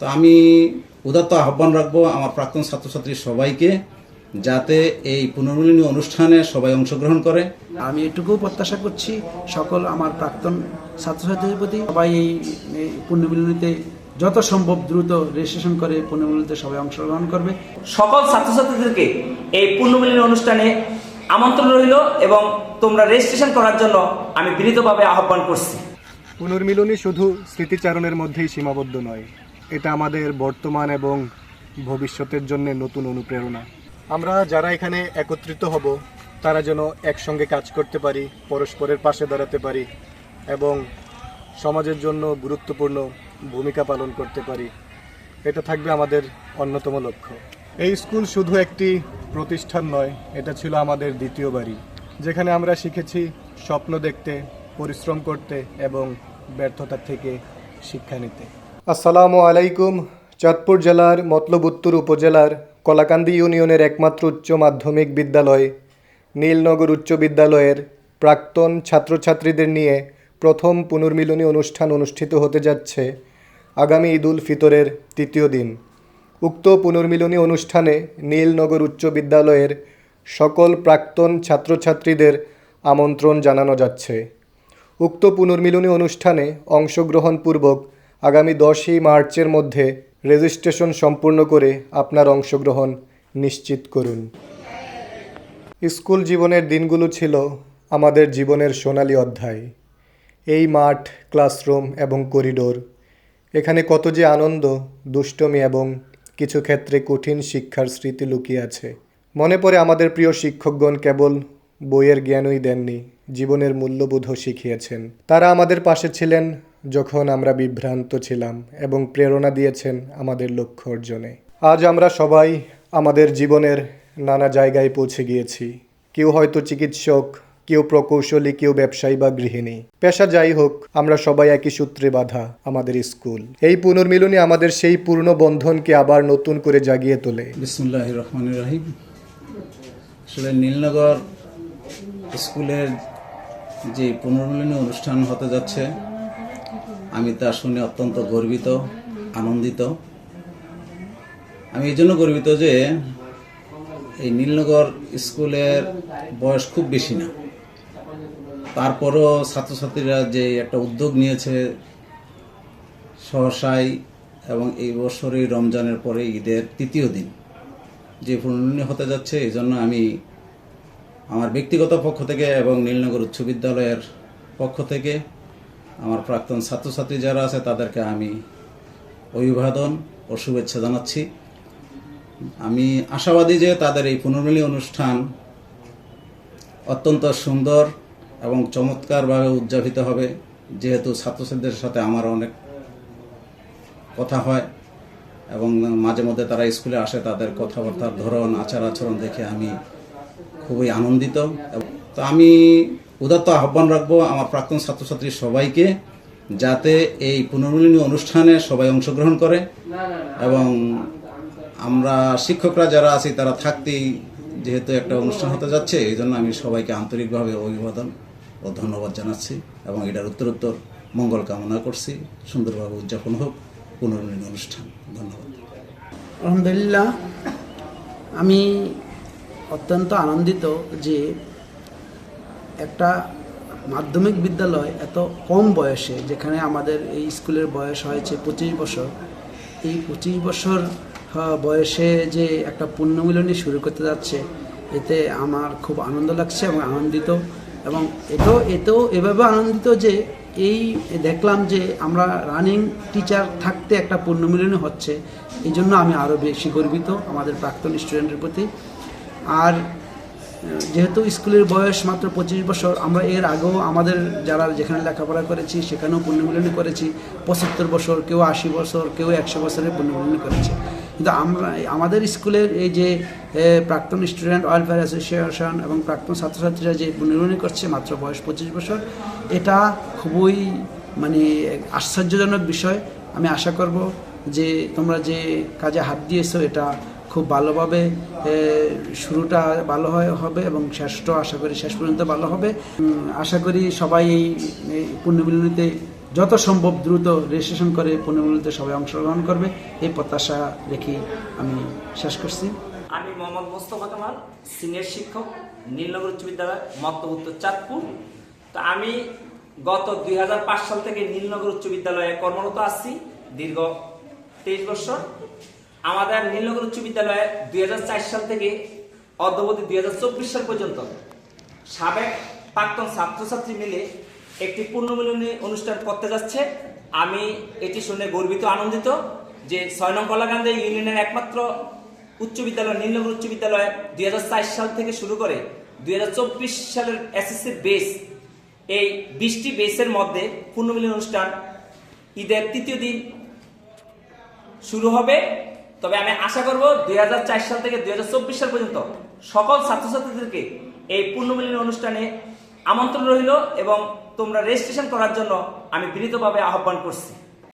তো আমি উদাত্ত আহ্বান রাখবো আমার প্রাক্তন ছাত্রছাত্রী সবাইকে যাতে এই পুনর্মিলনী অনুষ্ঠানে সবাই অংশগ্রহণ করে। আমি এটুকু প্রত্যাশা করছি সকল আমার প্রাক্তন ছাত্রছাত্রীদের প্রতি সবাই এই পুনর্মিলনীতে যত সম্ভব দ্রুত রেজিস্ট্রেশন করে পুনর্মিলনীতে সবাই অংশগ্রহণ করবে। সকল ছাত্রছাত্রীদেরকে এই পুনর্মিলনী অনুষ্ঠানে আমন্ত্রণ রইল এবং তোমরা রেজিস্ট্রেশন করার জন্য আমি বিনীতভাবে আহ্বান করছি। পুনর্মিলনী শুধু স্মৃতিচারণের মধ্যেই সীমাবদ্ধ নয়, এটা আমাদের বর্তমান এবং ভবিষ্যতের জন্য নতুন অনুপ্রেরণা। আমরা যারা এখানে একত্রিত হব তারা যেন একসঙ্গে কাজ করতে পারি, পরস্পরের পাশে দাঁড়াতে পারি এবং সমাজের জন্য গুরুত্বপূর্ণ ভূমিকা পালন করতে পারি, এটা থাকবে আমাদের অন্যতম লক্ষ্য। এই স্কুল শুধু একটি প্রতিষ্ঠান নয়, এটা ছিল আমাদের দ্বিতীয় বাড়ি, যেখানে আমরা শিখেছি স্বপ্ন দেখতে, পরিশ্রম করতে এবং ব্যর্থতা থেকে শিক্ষা নিতে। আসসালামু আলাইকুম। চাঁদপুর জেলার মতলব উত্তর উপজেলার কলাকান্দি ইউনিয়নের একমাত্র উচ্চ মাধ্যমিক বিদ্যালয় নীলনগর উচ্চ বিদ্যালয়ের প্রাক্তন ছাত্রছাত্রীদের নিয়ে প্রথম পুনর্মিলনী অনুষ্ঠান অনুষ্ঠিত হতে যাচ্ছে আগামী ঈদ উল ফিতরের তৃতীয় দিন। উক্ত পুনর্মিলনী অনুষ্ঠানে নীলনগর উচ্চ বিদ্যালয়ের সকল প্রাক্তন ছাত্রছাত্রীদের আমন্ত্রণ জানানো যাচ্ছে। উক্ত পুনর্মিলনী অনুষ্ঠানে অংশগ্রহণপূর্বক আগামী 10ই মার্চের মধ্যে রেজিস্ট্রেশন সম্পূর্ণ করে আপনার অংশগ্রহণ নিশ্চিত করুন। স্কুল জীবনের দিনগুলো ছিল আমাদের জীবনের সোনালী অধ্যায়। এই মাঠ, ক্লাসরুম এবং করিডোর, এখানে কত যে আনন্দ, দুষ্টমি এবং কিছু ক্ষেত্রে কঠিন শিক্ষার স্মৃতি লুকিয়ে আছে। মনে পড়ে আমাদের প্রিয় শিক্ষকগণ কেবল বইয়ের জ্ঞানই দেননি, জীবনের মূল্যবোধও শিখিয়েছেন। তারা আমাদের পাশে ছিলেন যখন আমরা বিভ্রান্ত ছিলাম এবং প্রেরণা দিয়েছেন আমাদের লক্ষ্য অর্জনে। আজ আমরা সবাই আমাদের জীবনের নানা জায়গায় পৌঁছে গিয়েছি। কেউ হয়তো চিকিৎসক, কেউ প্রকৌশলী, কেউ ব্যবসায়ী বা গৃহিণী। পেশা যাই হোক, আমরা সবাই একই সূত্রে বাঁধা, আমাদের স্কুল। এই পুনর্মিলনী আমাদের সেই পূর্ণ বন্ধনকে আবার নতুন করে জাগিয়ে তোলে। বিসমিল্লাহির রহমানির রহিম। আসলে নীলনগর স্কুলের যে পুনর্মিলনী অনুষ্ঠান হতে যাচ্ছে, আমি তা শুনে অত্যন্ত গর্বিত, আনন্দিত। আমি এই জন্য গর্বিত যে এই নীলনগর স্কুলের বয়স খুব বেশি না, তারপরও ছাত্রছাত্রীরা যে একটা উদ্যোগ নিয়েছে সহসাই, এবং এই বছরই রমজানের পরে ঈদের তৃতীয় দিন যে পুনর্মিলনী হতে যাচ্ছে, এই জন্য আমি আমার ব্যক্তিগত পক্ষ থেকে এবং নীলনগর উচ্চ বিদ্যালয়ের পক্ষ থেকে আমার প্রাক্তন ছাত্রছাত্রী যারা আছে তাদেরকে আমি অভিবাদন ও শুভেচ্ছা জানাচ্ছি। আমি আশাবাদী যে তাদের এই পুনর্মিলনী অনুষ্ঠান অত্যন্ত সুন্দর এবং চমৎকারভাবে উদযাপিত হবে, যেহেতু ছাত্রছাত্রীদের সাথে আমার অনেক কথা হয় এবং মাঝে মধ্যে তারা স্কুলে আসে, তাদের কথাবার্তার ধরন, আচার আচরণ দেখে আমি খুবই আনন্দিত। তো আমি উদাত্ত আহ্বান রাখবো আমার প্রাক্তন ছাত্রছাত্রী সবাইকে যাতে এই পুনর্মিলনী অনুষ্ঠানে সবাই অংশগ্রহণ করে এবং আমরা শিক্ষকরা যারা আছি তারা থাকতেই যেহেতু একটা অনুষ্ঠান হতে যাচ্ছে, এই জন্য আমি সবাইকে আন্তরিকভাবে অভিবাদন ও ধন্যবাদ জানাচ্ছি এবং এটার উত্তরোত্তর মঙ্গল কামনা করছি। সুন্দরভাবে উদযাপন হোক পুনর্মিলনী অনুষ্ঠান। ধন্যবাদ। আলহামদুলিল্লাহ, আমি অত্যন্ত আনন্দিত যে একটা মাধ্যমিক বিদ্যালয় এত কম বয়সে, যেখানে আমাদের এই স্কুলের বয়স হয়েছে 25 বছর, এই 25 বছর বয়সে যে একটা পুনর্মিলনী শুরু করতে যাচ্ছে, এতে আমার খুব আনন্দ লাগছে এবং আনন্দিত। এবং এতেও এভাবে আনন্দিত যে এই দেখলাম যে আমরা রানিং টিচার থাকতে একটা পুনর্মিলনী হচ্ছে, এই জন্য আমি আরও বেশি গর্বিত আমাদের প্রাক্তন স্টুডেন্টের প্রতি। আর যেহেতু স্কুলের বয়স মাত্র 25 বছর, আমরা এর আগেও আমাদের যারা যেখানে লেখাপড়া করেছি সেখানেও পুনর্মিলনী করেছি 75 বছর, কেউ 80 বছর, কেউ 100 বছরের পুনর্মিলনী করেছে। কিন্তু আমাদের স্কুলের এই যে প্রাক্তন স্টুডেন্ট ওয়েলফেয়ার অ্যাসোসিয়েশন এবং প্রাক্তন ছাত্রছাত্রীরা যে পুনর্মিলনী করছে মাত্র বয়স 25 বছর, এটা খুবই আশ্চর্যজনক বিষয়। আমি আশা করব যে তোমরা যে কাজে হাত দিয়েছো এটা খুব ভালোভাবে শুরুটা ভালো হবে এবং শেষটাও আশা করি শেষ পর্যন্ত ভালো হবে। আশা করি সবাই এই পুনর্মিলনীতে যত সম্ভব দ্রুত রেজিস্ট্রেশন করে পুনর্মিলনীতে সবাই অংশগ্রহণ করবে এই প্রত্যাশা রেখে আমি শেষ করছি। আমি মোহাম্মদ মোস্তফা কামাল, সিনিয়র শিক্ষক, নীলনগর উচ্চ বিদ্যালয়, মত্তউত্তর চাঁদপুর। তো আমি গত 2005 সাল থেকে নীলনগর উচ্চ বিদ্যালয়ে কর্মরত আছি দীর্ঘ 23 বছর। আমাদের নীলনগর উচ্চ বিদ্যালয়ে 2004 সাল থেকে অদ্যাবধি 2024 সাল পর্যন্ত সাবেক প্রাক্তন ছাত্রছাত্রী মিলে একটি পুনর্মিলনী অনুষ্ঠান করতে যাচ্ছে। আমি এটি শুনে গর্বিত, আনন্দিত যে 6 নং কলাকান্দা ইউনিয়নের একমাত্র উচ্চ বিদ্যালয় নীলনগর উচ্চ বিদ্যালয়ে 2004 সাল থেকে শুরু করে 2024 সালের এসএসসির বেস, এই 20টি বেসের মধ্যে পুনর্মিলনী অনুষ্ঠান ঈদের 3য় দিন শুরু হবে। তবে আমি আশা করব 2004 সাল থেকে 2024 সাল পর্যন্ত সকল ছাত্রছাত্রীদেরকে এই পুনর্মিলনী অনুষ্ঠানে আমন্ত্রণ রইল এবং তোমরা রেজিস্ট্রেশন করার জন্য আমি বিনীতভাবে আহ্বান করছি।